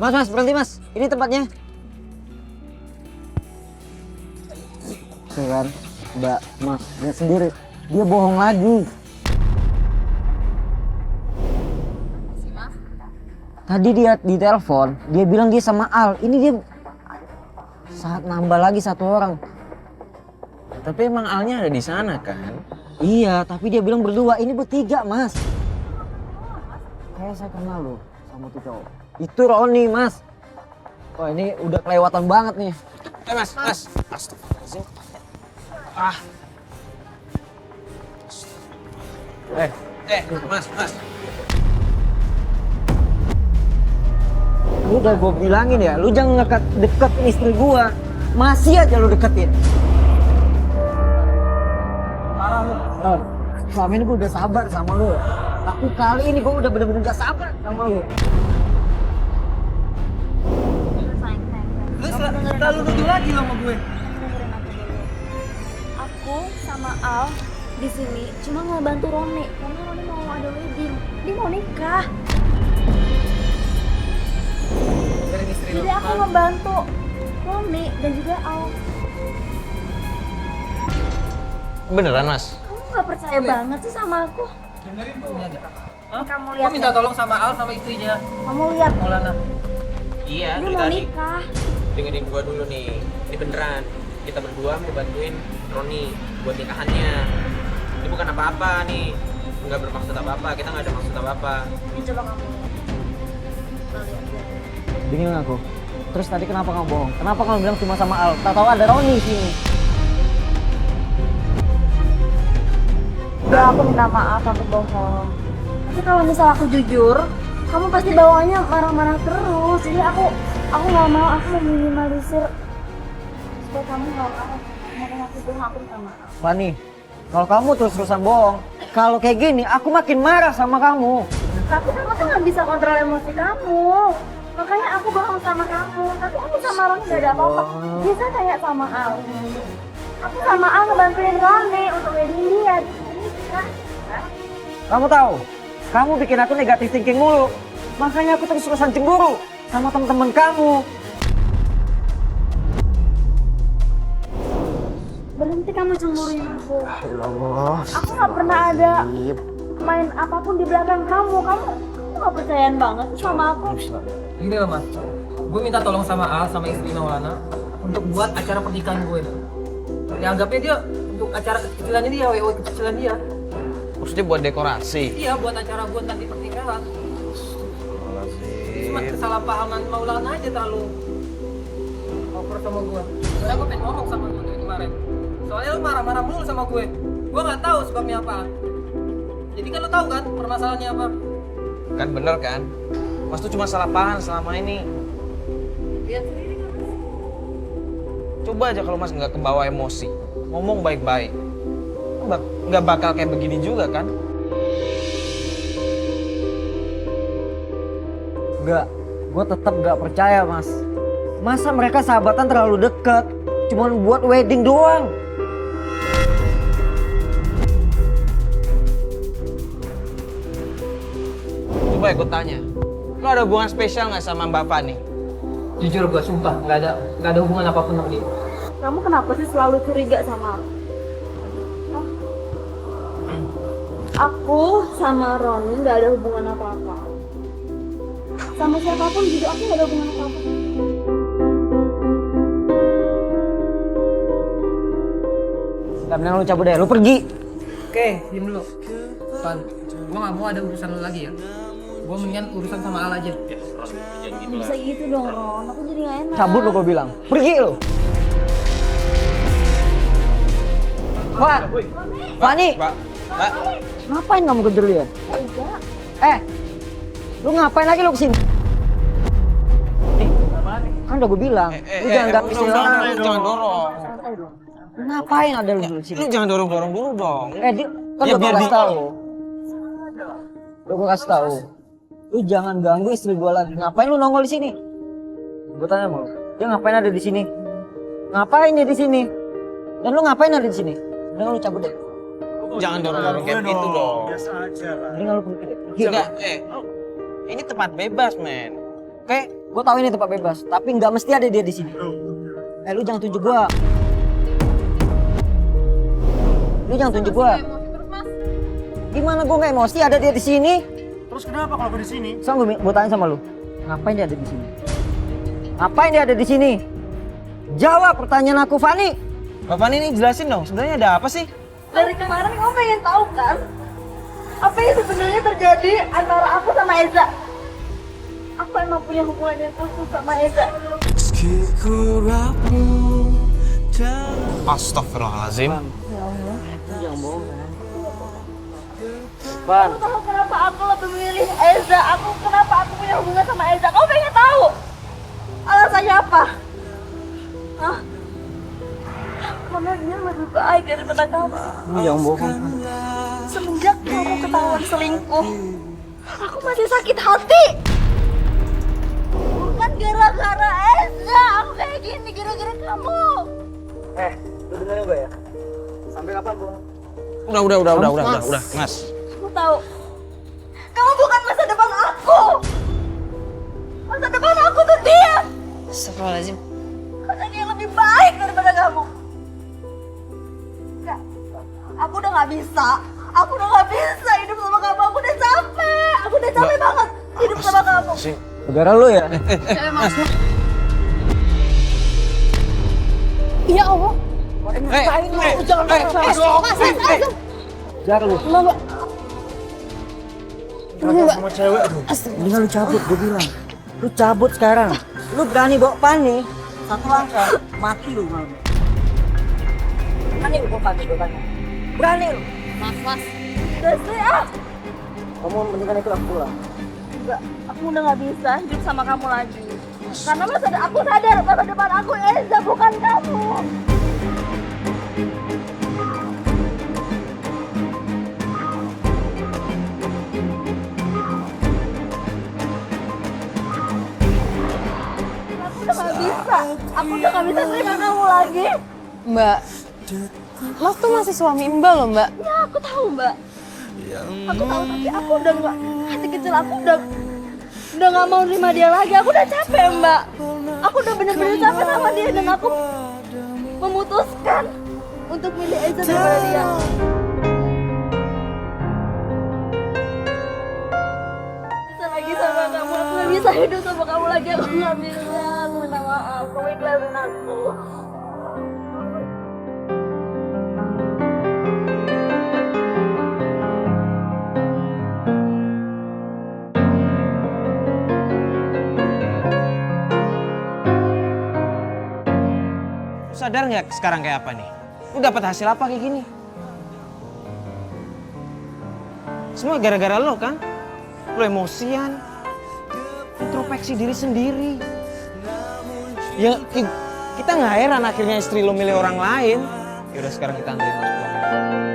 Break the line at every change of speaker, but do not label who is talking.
Mas, berhenti mas. Ini tempatnya. Tuh kan, Mbak, Mas, lihat sendiri. Dia bohong lagi. Tadi dia di telepon, dia bilang dia sama Al. Ini dia saat nambah lagi satu orang.
Tapi emang Alnya ada di sana kan?
Iya, tapi dia bilang berdua. Ini bertiga, Mas. Kayak saya kenal loh sama tuh cowok. Itu Roni, Mas. Wah, ini udah kelewatan banget nih.
Mas. Astagfirullahaladzim. Ah. Mas.
Lu udah gue bilangin ya, lu jangan deket istri gua. Masih aja lu deketin. Parah lu. Selama ini gue udah sabar sama lu. Tapi kali ini gue udah bener-bener gak sabar sama lu.
Lu selalu nuduh lagi lo sama gue.
Dengerin aku dulu. Aku sama Al di sini cuma ngebantu Roni karena Roni mau ada wedding. Dia mau nikah. Jadi aku ngebantu Roni dan juga Al.
Beneran Mas?
Kamu nggak percaya banget sih sama aku?
Dengerin tuh.
Kamu
Gue
lihat.
minta
ya?
tolong sama Al sama istrinya.
Kamu lihat.
Maulana.
Iya,
Dia
dari
mau
tadi.
nikah.
Dengerin gua dulu nih. Ini beneran. Kita berdua mau bantuin Roni buat nikahannya. Ini bukan apa-apa nih. Nggak bermaksud apa-apa. Kita nggak ada maksud apa-apa.
Ini coba kamu lihat.
Bingung aku. Terus tadi kenapa kamu bohong? Kenapa kamu bilang cuma sama Al? Tak tahu ada Roni sini.
Udah aku minta maaf aku bohong. Tapi kalau misal aku jujur, kamu pasti bawaannya marah-marah terus. Jadi aku nggak mau, aku meminimalisir supaya kamu nggak marah. Makanya aku bohong, aku minta maaf.
Fani, kalau kamu terus-terusan bohong, kalau kayak gini aku makin marah sama kamu.
Tapi kamu tuh nggak bisa kontrol emosi kamu. Makanya aku bohong sama kamu. Tapi aku sama Roni gak ada apa-apa. Bisa kayak sama Al. Aku sama Al ngebantuin Roni untuk wedding dia.
Kamu tahu, kamu bikin aku negatif thinking mulu. Makanya aku terus-terusan cemburu sama teman-teman kamu.
Berhenti kamu cemburuin aku.
Allah.
Aku nggak pernah ada main apapun di belakang kamu. Kamu nggak percayaan banget sama aku.
Gini loh Mas. Gue minta tolong sama Al sama istri Maulana untuk buat acara pernikahan gue. Dianggapnya dia untuk acara kecil-kecilannya dia, WO kecil-kecilan dia.
Maksudnya buat dekorasi?
Iya, buat acara gue nanti pernikahan. Cuma kesalahpahaman Maulana aja terlalu over sama gue. Soalnya gue pengen ngomong sama lu dari kemarin. Soalnya lu marah-marah mulu sama gue. Gue nggak tahu sebabnya apa. Jadi kan lu tahu kan permasalahannya apa?
Kan bener kan? Mas tuh cuma salah paham selama ini.
Lihat sendiri kan.
Coba aja kalau Mas nggak kebawa emosi, ngomong baik-baik. Nggak bakal kayak begini juga kan?
Enggak, gue tetap gak percaya mas. Masa mereka sahabatan terlalu dekat, cuman buat wedding doang.
Coba ya gue tanya, lo ada hubungan spesial nggak sama Mbak Fani?
Jujur gue sumpah nggak ada hubungan apapun sama dia.
Kamu kenapa sih selalu curiga sama aku? Hah? Aku sama Roni nggak ada hubungan apa-apa. Sama siapapun juga aku nggak ada hubungan apa-apa.
Gak bener lu cabut deh, lu pergi.
Oke, diem dulu. Pan, gue nggak mau ada urusan lu lagi ya. Gue mendingan urusan sama Al aja.
Bisa gitu dong Ron, aku jadi nggak enak.
Cabut lu gue bilang, pergi lu. Wan, Fani,
Mbak,
ngapain kamu kejar dia?
Enggak.
Lu ngapain lagi lu kesini? Kan udah gue bilang, lu jangan gak istilah.
jangan dorong.
Ngapain ada lu di sini?
Lu jangan dorong-dorong dulu dong.
Dia kan
Ya,
udah gue
biar
kasih
di-
tahu. Udah gue kasih tahu. Lu jangan ganggu istri gue lagi. Ngapain lu nongol di sini? Gue tanya mau, dia ngapain ada di sini? Ngapain dia di sini? Dan lu ngapain ada di sini? Udah lu cabut deh.
Jangan dorong-dorong kayak gitu dong.
Mendingan lu pergi deh. Pergi.
Enggak, ini tempat bebas, men.
Oke, gue tahu ini tempat bebas, tapi nggak mesti ada dia di sini. Lu jangan tunjuk gue. Lu jangan tunjuk gue. Gimana gue nggak emosi ada dia di sini?
Terus kenapa kalau gue di sini?
Sekarang gue tanya sama lu, ngapain dia ada di sini? Ngapain dia ada di sini? Jawab pertanyaan aku, Fani.
Mbak Fani ini jelasin dong, sebenarnya ada apa sih?
Dari kemarin kamu pengen tahu kan? Apa yang sebenarnya terjadi antara aku sama Eza? Aku emang punya hubungan yang khusus sama Eza.
Astagfirullahaladzim.
Jangan bohong kan? Fan,
Kamu tahu kenapa aku lebih memilih Eza? Kenapa aku punya hubungan sama Eza? Kamu pengen tahu? Alasannya apa? Hah? Karena dia lebih baik daripada kamu.
lu jangan bohong.
Semenjak kamu ketahuan selingkuh, aku masih sakit hati. Bukan gara-gara Eza, aku kayak gini gara-gara kamu.
Lu dengerin gue ya? Sampai kapan gue?
Udah, Mas.
Aku tahu, kamu bukan masa depan aku. Masa depan aku tuh dia.
Astagfirullahaladzim.
Karena dia lebih baik daripada kamu. Enggak, aku udah nggak bisa. Aku udah nggak bisa hidup sama kamu. Aku udah capek. Aku udah capek banget hidup sama kamu.
Negara lu ya?
Ya Allah.
Jar lu.
Sama cewek tuh.
Mendingan lu cabut, gue bilang. Lu cabut sekarang. Lu berani bawa Fani, satu langkah, mati lu malam. Berani lu bawa Fani, gue tanya. Berani lu.
Mas. Udah sih ah.
Kamu mendingan ikut aku pulang.
Enggak, aku udah nggak bisa hidup sama kamu lagi. Karena aku sadar masa depan aku Eza bukan kamu. Aku udah nggak bisa terima kamu lagi.
Mbak, Mas tuh masih suami Mbak loh, Mbak.
Ya aku tahu Mbak. Aku tahu tapi aku udah nggak, hati kecil aku udah nggak mau terima dia lagi. Aku udah capek Mbak. Aku udah bener-bener capek sama dia dan aku memutuskan untuk milih Eza daripada dia. Bisa lagi sama kamu, aku nggak bisa hidup sama kamu lagi. Aku nggak bisa. Aku minta maaf, kamu ikhlasin aku.
Lu sadar nggak sekarang kayak apa nih? Lu dapat hasil apa kayak gini? Semua gara-gara lo kan? Lo emosian, introspeksi diri sendiri. Ya, kita nggak heran akhirnya istri lo milih orang lain. Yaudah sekarang kita anterin masuk pulang.